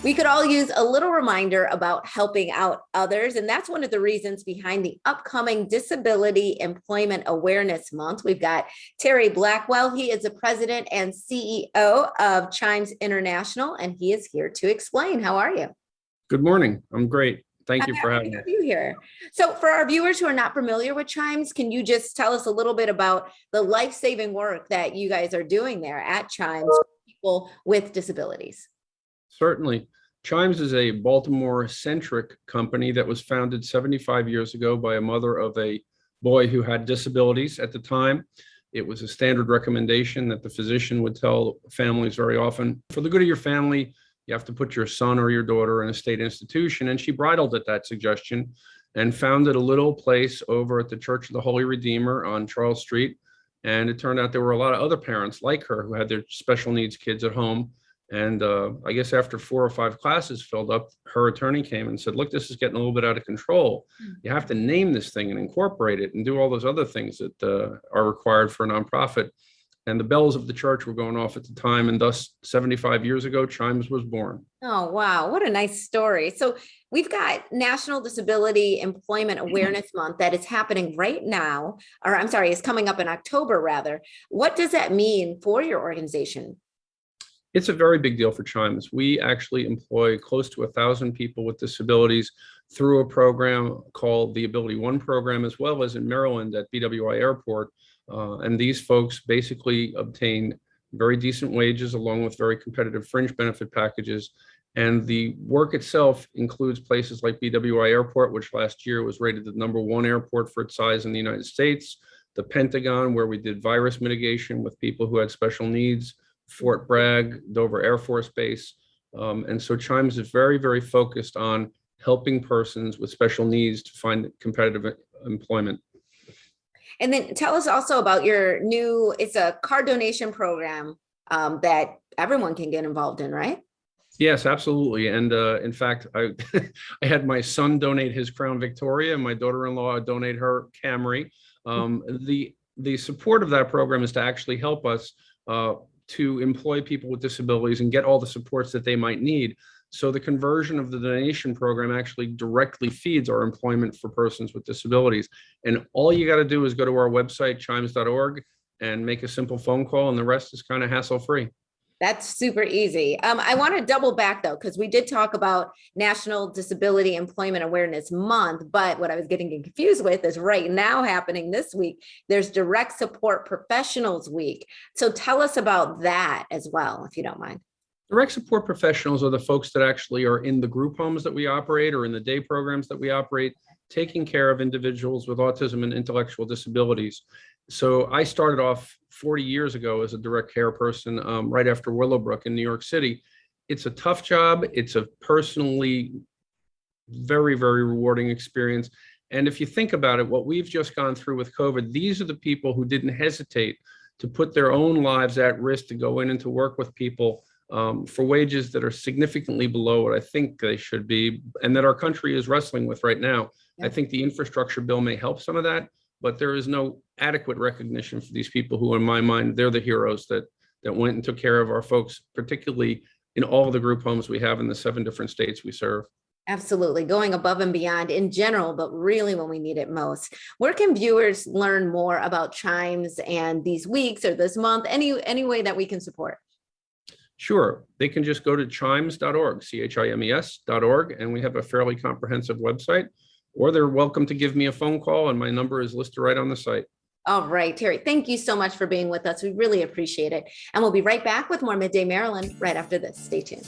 We could all use a little reminder about helping out others. And that's one of the reasons behind the upcoming Disability Employment Awareness Month. We've got Terry Blackwell. He is the president and CEO of Chimes International, and he is here to explain. How are you? Good morning. I'm great. Thank you for having me. You here. So for our viewers who are not familiar with Chimes, can you just tell us a little bit about the life-saving work that you guys are doing there at Chimes for people with disabilities? Certainly. Chimes is a Baltimore-centric company that was founded 75 years ago by a mother of a boy who had disabilities at the time. It was a standard recommendation that the physician would tell families very often, for the good of your family, you have to put your son or your daughter in a state institution. And she bridled at that suggestion and founded a little place over at the Church of the Holy Redeemer on Charles Street. And it turned out there were a lot of other parents like her who had their special needs kids at home. And I guess after 4 or 5 classes filled up, her attorney came and said, look, this is getting a little bit out of control. You have to name this thing and incorporate it and do all those other things that are required for a nonprofit. And the bells of the church were going off at the time. And thus, 75 years ago, Chimes was born. Oh, wow. What a nice story. So we've got National Disability Employment Awareness Month that is happening right now, or I'm sorry, is coming up in October, rather. What does that mean for your organization? It's a very big deal for Chimes. We actually employ close to 1,000 people with disabilities through a program called the Ability One program, as well as in Maryland at BWI Airport. And these folks basically obtain very decent wages along with very competitive fringe benefit packages. And the work itself includes places like BWI Airport, which last year was rated the #1 airport for its size in the United States, the Pentagon, where we did virus mitigation with people who had special needs, Fort Bragg, Dover Air Force Base. And so Chimes is very, very focused on helping persons with special needs to find competitive employment. And then tell us also about your new, it's a car donation program that everyone can get involved in, right? Yes, absolutely. And in fact, I had my son donate his Crown Victoria and my daughter-in-law donate her Camry. The support of that program is to actually help us to employ people with disabilities and get all the supports that they might need. So the conversion of the donation program actually directly feeds our employment for persons with disabilities. And all you got to do is go to our website, chimes.org, and make a simple phone call, and the rest is kind of hassle-free. That's super easy. I want to double back though, because we did talk about National Disability Employment Awareness Month, but what I was getting confused with is right now happening this week, there's Direct Support Professionals Week. So tell us about that as well, if you don't mind. Direct support professionals are the folks that actually are in the group homes that we operate or in the day programs that we operate, taking care of individuals with autism and intellectual disabilities. So I started off 40 years ago as a direct care person right after Willowbrook in New York City. It's a tough job. It's a personally very, very rewarding experience. And if you think about it, what we've just gone through with COVID, these are the people who didn't hesitate to put their own lives at risk to go in and to work with people for wages that are significantly below what I think they should be, and that our country is wrestling with right now. Yeah. I think the infrastructure bill may help some of that, but there is no adequate recognition for these people who, in my mind, they're the heroes that went and took care of our folks, particularly in all of the group homes we have in the 7 different states we serve. Absolutely. Going above and beyond in general, but really when we need it most. Where can viewers learn more about Chimes and these weeks or this month? Any way that we can support? Sure. They can just go to chimes.org, chimes.org, and we have a fairly comprehensive website, or they're welcome to give me a phone call, and my number is listed right on the site. All right, Terry, thank you so much for being with us. We really appreciate it. And we'll be right back with more Midday Maryland right after this. Stay tuned.